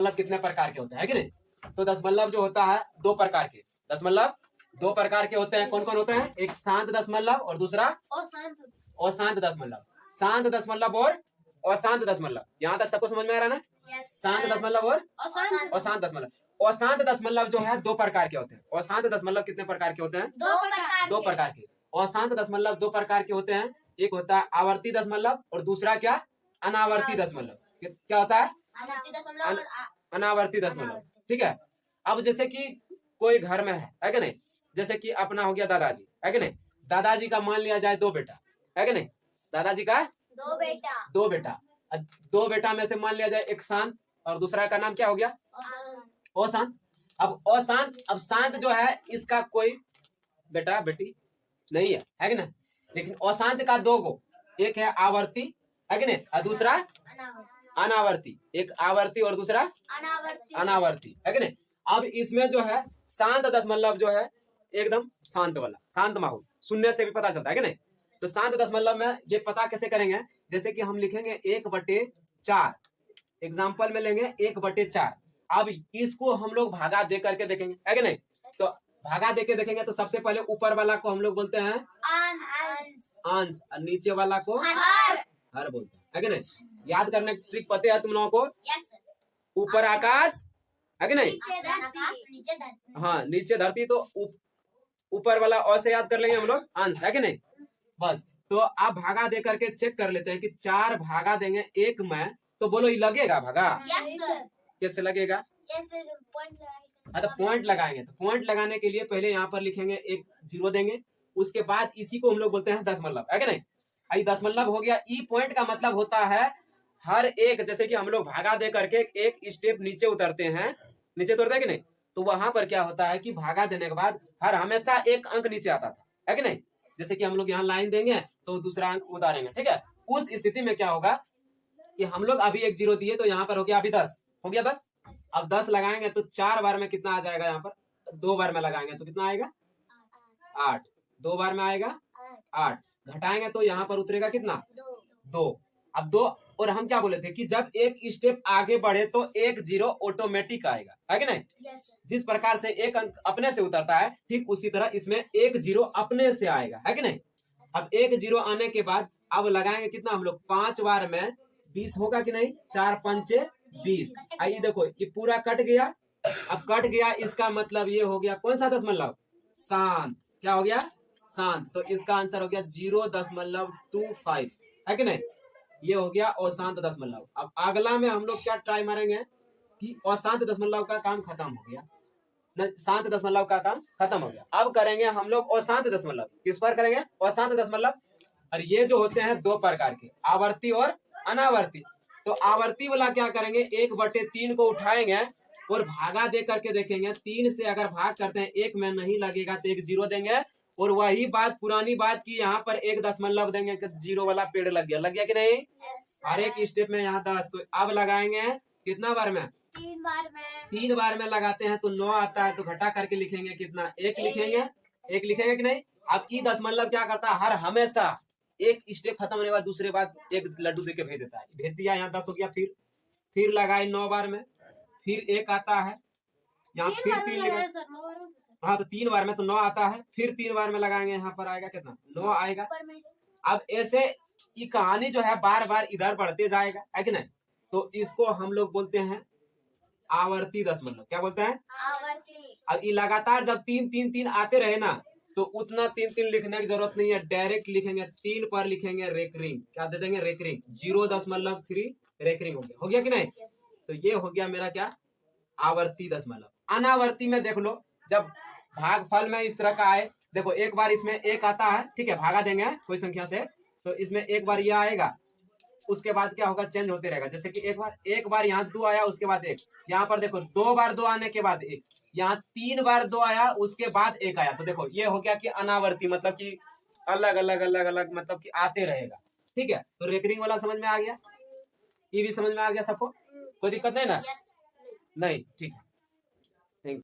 दशमलव कितने प्रकार के होते हैं, है कि नहीं? तो दशमलव जो होता है दो प्रकार के, दशमलव दो प्रकार के होते हैं। कौन कौन होते हैं? एक शांत दशमलव और दूसरा अशांत दशमलव। शांत दशमलव और अशांत दशमलव, यहाँ तक सबको समझ में आ रहा है ना? शांत दशमलव और अशांत दशमलव। अशांत दशमलव जो है दो प्रकार के होते हैं। अशांत दशमलव कितने प्रकार के होते हैं? दो प्रकार के। अशांत दशमलव दो प्रकार के होते हैं। एक होता है आवर्ती दशमलव और दूसरा क्या? अनावर्ती दशमलव। क्या होता है? अनावर्ती दशमलव। ठीक है। अब जैसे कि कोई घर में है कि नहीं? जैसे कि अपना हो गया दादाजी, है कि नहीं? दादाजी का मान लिया जाए दो बेटा, है कि नहीं? दादाजी का दो बेटा। दो बेटा में से मान लिया जाए एक शांत और दूसरा का नाम क्या हो गया? अशांत। अब अशांत, अब शांत जो है इसका कोई बेटा बेटी नहीं है कि नहीं? लेकिन अशांत का दो गो, एक है आवर्ती, है कि नहीं, और दूसरा अनावर्ती। एक आवर्ती और दूसरा अनावर्ती, है कि नहीं? अब इसमें जो है शांत दशमलव जो है एकदम शांत वाला, शांत माहौल, सुनने से भी पता चलता है कि नहीं? तो शांत दशमलव में ये पता कैसे करेंगे? जैसे कि हम लिखेंगे 1/4, एग्जाम्पल में लेंगे 1/4। अब इसको हम लोग भागा दे करके देखेंगे, है कि नहीं? तो भागा दे के देखेंगे तो सबसे पहले ऊपर वाला को हम लोग बोलते हैं अंश, और नीचे वाला को हर बोलते हैं, है कि नहीं? याद करने की ट्रिक पता है तुम लोगों को? ऊपर आकाश, है कि नहीं? हाँ, नीचे धरती, तो ऊपर वाला और से याद कर लेंगे हम लोग अंश, है कि नहीं? बस, तो आप भागा दे करके चेक कर लेते हैं कि 4 भागा देंगे 1 में, तो बोलो ये लगेगा भागा? कैसे लगेगा? हाँ, तो पॉइंट लगाएंगे। तो पॉइंट लगाने के लिए पहले यहाँ पर लिखेंगे, एक 0 देंगे, उसके बाद इसी को हम लोग बोलते हैं दशमलव, है कि नहीं? आई दशमलव हो गया। ई पॉइंट का मतलब होता है हर एक, जैसे कि हम लोग भागा दे करके एक स्टेप नीचे उतरते हैं, नीचे उतरते हैं कि नहीं? तो वहां पर क्या होता है कि भागा देने के बाद हर हमेशा एक अंक नीचे आता था, है कि नहीं? जैसे कि हम लोग यहाँ लाइन देंगे तो दूसरा अंक उतारेंगे, ठीक है? उस स्थिति में क्या होगा कि हम लोग अभी एक 0 दिए, तो यहाँ पर हो गया अभी 10, हो गया 10। अब 10 लगाएंगे तो 4 बार में कितना आ जाएगा? यहाँ पर 2 बार में लगाएंगे तो कितना आएगा? 8। 2 बार में आएगा 8। घटाएंगे तो यहाँ पर उतरेगा कितना? 2। अब 2, और हम क्या बोले थे कि जब एक स्टेप आगे बढ़े तो एक 0 ऑटोमेटिक आएगा, है कि नहीं? जिस प्रकार से एक अंक अपने से उतरता है, ठीक उसी तरह इसमें एक 0 अपने से आएगा, है कि नहीं? अब एक 0 आने के बाद अब लगाएंगे कितना हम लोग? 5 बार में 20 होगा कि नहीं? 4 पंचे 20। आइए देखो, ये पूरा कट गया। अब कट गया, इसका मतलब ये हो गया कौन सा दशमलव? शांत। क्या हो गया? शांत। तो इसका आंसर हो गया 0.25, है कि नहीं? ये हो गया अशांत दशमलव। अब अगला में हम लोग क्या ट्राई मारेंगे कि अशांत दशमलव का काम खत्म हो गया, शांत दशमलव का काम खत्म हो गया। अब करेंगे हम लोग अशांत दशमलव। किस पर करेंगे? अशांत दशमलव। और ये जो होते हैं दो प्रकार के, आवर्ती और अनावर्ती। तो आवर्ती वाला क्या करेंगे? 1/3 को उठाएंगे और भागा दे करके देखेंगे। 3 से अगर भाग करते हैं 1 में नहीं लगेगा तो एक 0 देंगे, और वही बात पुरानी बात की यहाँ पर एक दशमलव देंगे, 0 वाला पेड़ लग गया कि नहीं? हर एक स्टेप में यहाँ 10। तो अब लगाएंगे कितना बार में? 3 बार में लगाते हैं तो 9 आता है, तो घटा करके लिखेंगे कितना? 1 लिखेंगे, 1 लिखेंगे कि नहीं? अब ई दशमलव क्या करता है? हर हमेशा एक स्टेप खत्म होने के बाद दूसरे बाद एक लड्डू देके भेज देता है। भेज दिया, यहाँ 10 हो गया। फिर लगाए 9 बार में, फिर 1 आता है, यहाँ फिर 3। हाँ, तो 3 बार में तो 9 आता है। फिर 3 बार में लगाएंगे, यहाँ पर आएगा कितना? 9 आएगा। अब ऐसे ये कहानी जो है बार बार इधर बढ़ते जाएगा, है कि नहीं? तो इसको हम लोग बोलते हैं आवर्ती दशमलव। क्या बोलते हैं? आवर्ती। अब ये लगातार जब 3-3-3 आते रहे ना, तो उतना 3-3 लिखने की जरूरत नहीं है, डायरेक्ट लिखेंगे 3 पर लिखेंगे रेकरिंग। क्या दे देंगे? रेकरिंग। 0.3 रेकरिंग हो गया कि नहीं? तो ये हो गया मेरा क्या? आवर्ती दशमलव। अनावर्ती में देख लो, जब भागफल में इस तरह का आए, देखो एक बार इसमें 1 आता है, ठीक है, भागा देंगे कोई संख्या से, तो इसमें एक बार यह आएगा, उसके बाद क्या होगा? चेंज होते रहेगा। जैसे कि एक बार यहाँ 2 आया, उसके बाद 1। यहाँ पर देखो 2 बार 2 आने के बाद 1, यहाँ 3 बार 2 आया, उसके बाद 1 आया। तो देखो ये हो गया कि अनावर्ती, मतलब कि अलग अलग मतलब कि आते रहेगा। ठीक है, तो रेकरिंग वाला समझ में आ गया? ये भी समझ में आ गया सबको? कोई दिक्कत नहीं ना? नहीं, ठीक है।